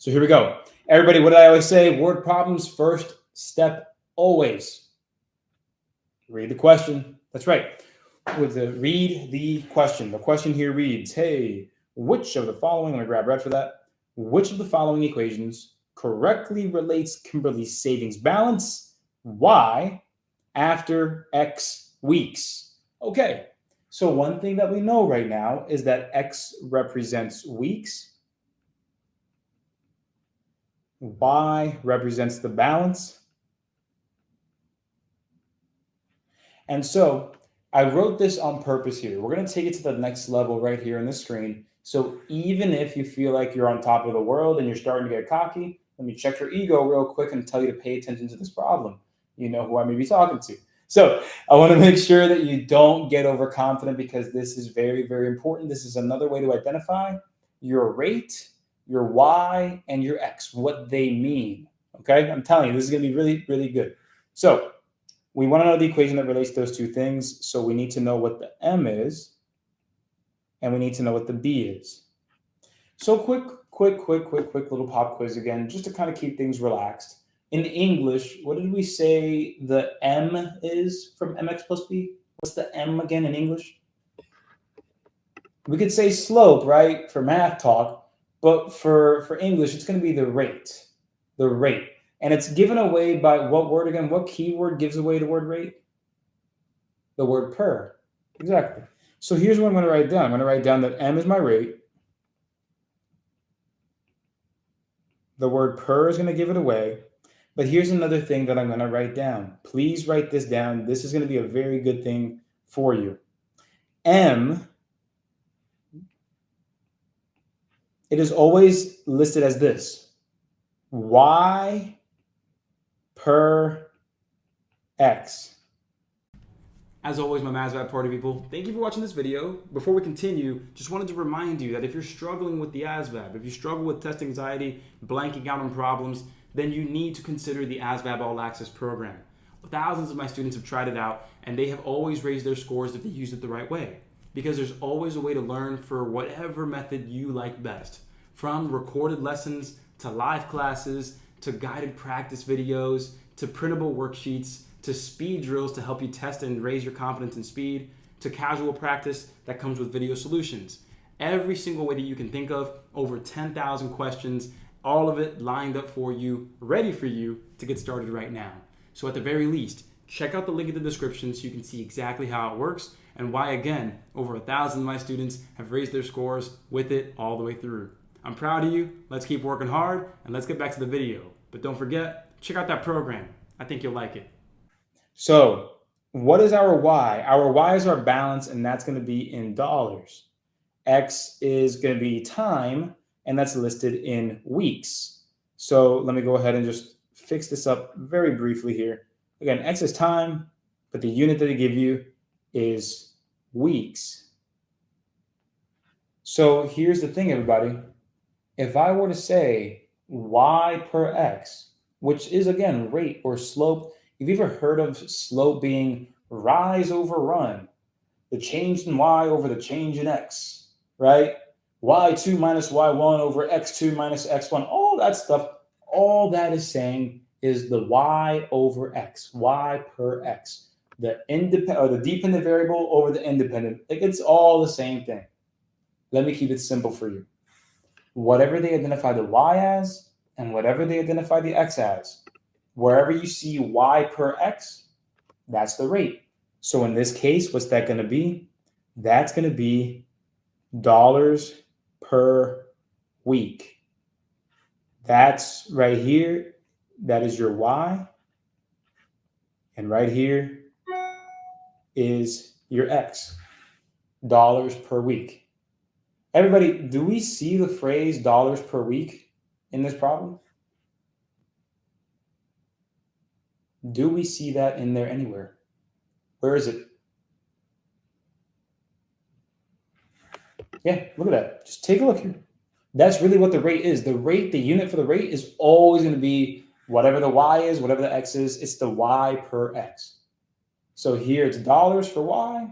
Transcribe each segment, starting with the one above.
So here we go. Everybody, what did I always say? Word problems, first step always. Read the question. That's right. Read the question. The question here reads, hey, which of the following, let me grab red for that, which of the following equations correctly relates Kimberly's savings balance, Y, after X weeks? Okay, so one thing that we know right now is that X represents weeks, Y represents the balance. And so I wrote this on purpose here. We're going to take it to the next level right here on the screen. So even if you feel like you're on top of the world and you're starting to get cocky, let me check your ego real quick and tell you to pay attention to this problem. You know who I may be talking to. So I want to make sure that you don't get overconfident because this is very, very important. This is another way to identify your rate, your Y, and your X, what they mean. Okay, I'm telling you, this is going to be really, really good. So we want to know the equation that relates those two things. So we need to know what the M is, and we need to know what the B is. So quick little pop quiz again, just to kind of keep things relaxed. In English, what did we say the M is from MX plus B? What's the M again in English? We could say slope, right, for math talk, but for English, it's going to be the rate. The rate. And it's given away by what word again? What keyword gives away the word rate? The word per. Exactly. So here's what I'm going to write down. I'm going to write down that M is my rate. The word per is going to give it away. But here's another thing that I'm going to write down. Please write this down. This is going to be a very good thing for you. M, it is always listed as this. Y per X. As always, my ASVAB party people, thank you for watching this video. Before we continue, just wanted to remind you that if you're struggling with the ASVAB, if you struggle with test anxiety, blanking out on problems, then you need to consider the ASVAB All-Access Program. Thousands of my students have tried it out, and they have always raised their scores if they use it the right way. Because there's always a way to learn for whatever method you like best. From recorded lessons, to live classes, to guided practice videos, to printable worksheets, to speed drills to help you test and raise your confidence and speed, to casual practice that comes with video solutions. Every single way that you can think of, over 10,000 questions, all of it lined up for you, ready for you to get started right now. So at the very least, check out the link in the description so you can see exactly how it works and why, again, over 1,000 of my students have raised their scores with it all the way through. I'm proud of you. Let's keep working hard and let's get back to the video. But don't forget, check out that program. I think you'll like it. So what is our Y? Our Y is our balance, and that's going to be in dollars. X is going to be time, and that's listed in weeks. So let me go ahead and just fix this up very briefly here. Again, X is time, but the unit that they give you is weeks. So here's the thing, everybody. If I were to say Y per X, which is, again, rate or slope, have you ever heard of slope being rise over run? The change in Y over the change in X, right? Y2 minus Y1 over X2 minus X1, all that stuff, all that is saying is the Y over X, Y per X. The dependent variable over the independent. It's all the same thing. Let me keep it simple for you. Whatever they identify the Y as and whatever they identify the X as, wherever you see Y per X, that's the rate. So in this case, what's that going to be? That's going to be dollars per week. That's right here. That is your Y. And right here is your X. Dollars per week. Everybody, do we see the phrase dollars per week in this problem? Do we see that in there anywhere? Where is it? Yeah, look at that. Just take a look here. That's really what the rate is. The rate, the unit for the rate is always going to be whatever the Y is, whatever the X is, it's the Y per X. So here it's dollars for Y,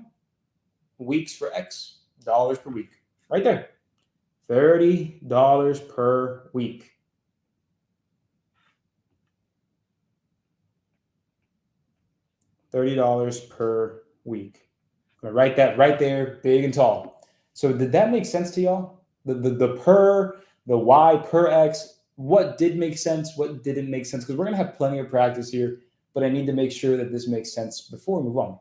weeks for X, dollars per week. Right there. $30 per week. $30 per week. I'm gonna write that right there, big and tall. So did that make sense to y'all? The per, the y per x, what did make sense, what didn't make sense? Because we're gonna have plenty of practice here, but I need to make sure that this makes sense before we move on.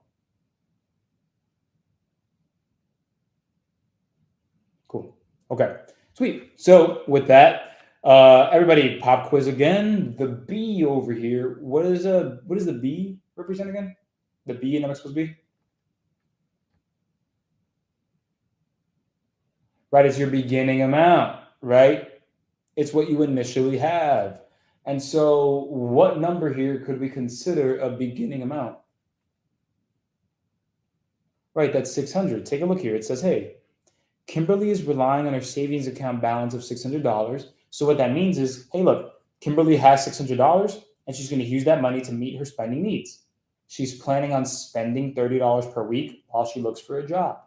Cool. Okay, sweet. So with that, everybody, pop quiz again. The B over here, what does the B represent again? The B in MX plus B? Right, it's your beginning amount, right? It's what you initially have. And so what number here could we consider a beginning amount? Right, that's 600. Take a look here. It says, hey, Kimberly is relying on her savings account balance of $600. So what that means is, hey, look, Kimberly has $600 and she's going to use that money to meet her spending needs. She's planning on spending $30 per week while she looks for a job.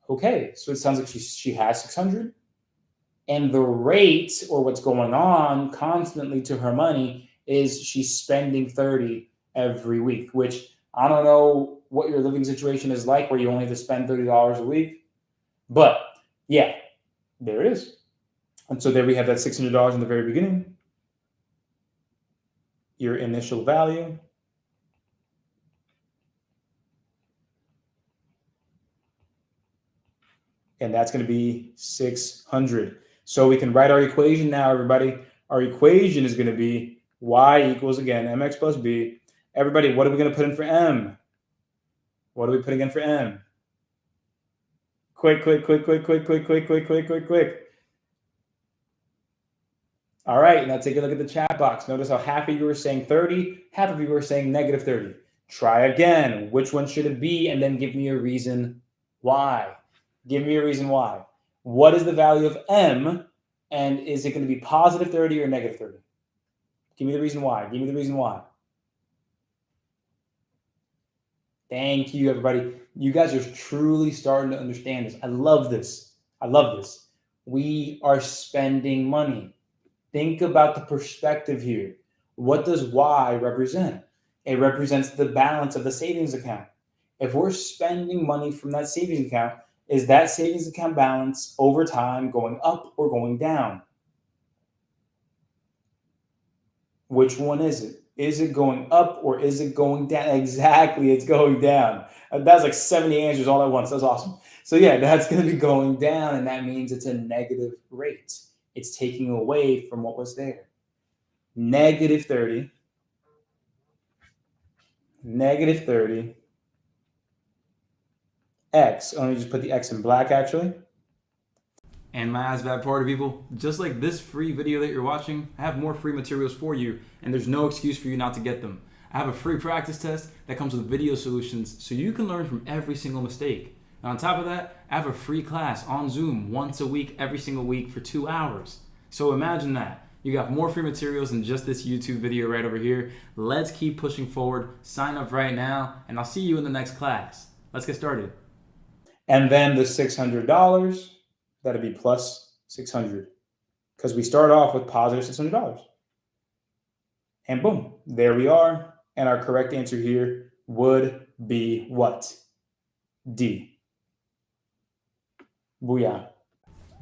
Okay, so it sounds like she has 600, and the rate, or what's going on constantly to her money, is she's spending 30 every week, which I don't know what your living situation is like where you only have to spend $30 a week. But yeah, there it is. And so there we have that $600 in the very beginning, your initial value. And that's going to be 600. So we can write our equation now, everybody. Our equation is going to be y equals, again, mx plus b. Everybody, what are we going to put in for m? What are we putting in for m? Quick. All right, now take a look at the chat box. Notice how half of you were saying 30, half of you were saying negative 30. Try again. Which one should it be? And then give me a reason why. Give me a reason why. What is the value of m? And is it going to be positive 30 or negative 30? Give me the reason why. Give me the reason why. Thank you, everybody. You guys are truly starting to understand this. I love this. I love this. We are spending money. Think about the perspective here. What does y represent? It represents the balance of the savings account. If we're spending money from that savings account, is that savings account balance over time going up or going down? Which one is it? Is it going up or is it going down? Exactly, it's going down. That's like 70 answers all at once. That's awesome. So yeah, that's going to be going down, and that means it's a negative rate. It's taking away from what was there. Negative 30. Negative 30. X. Let me just put the X in black, actually. And my ASVAB party people, just like this free video that you're watching, I have more free materials for you, and there's no excuse for you not to get them. I have a free practice test that comes with video solutions so you can learn from every single mistake. And on top of that, I have a free class on Zoom once a week, every single week for 2 hours. So imagine that. You got more free materials than just this YouTube video right over here. Let's keep pushing forward. Sign up right now, and I'll see you in the next class. Let's get started. And then the $600, that'd be plus 600, because we start off with positive $600. And boom, there we are. And our correct answer here would be what? D. Booyah.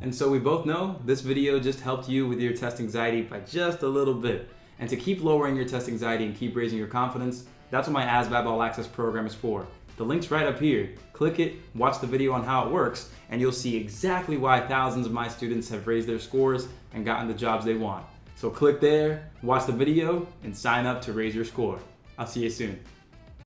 And so we both know this video just helped you with your test anxiety by just a little bit. And to keep lowering your test anxiety and keep raising your confidence, that's what my ASVAB All-Access program is for. The link's right up here. Click it, watch the video on how it works, and you'll see exactly why thousands of my students have raised their scores and gotten the jobs they want. So click there, watch the video, and sign up to raise your score. I'll see you soon.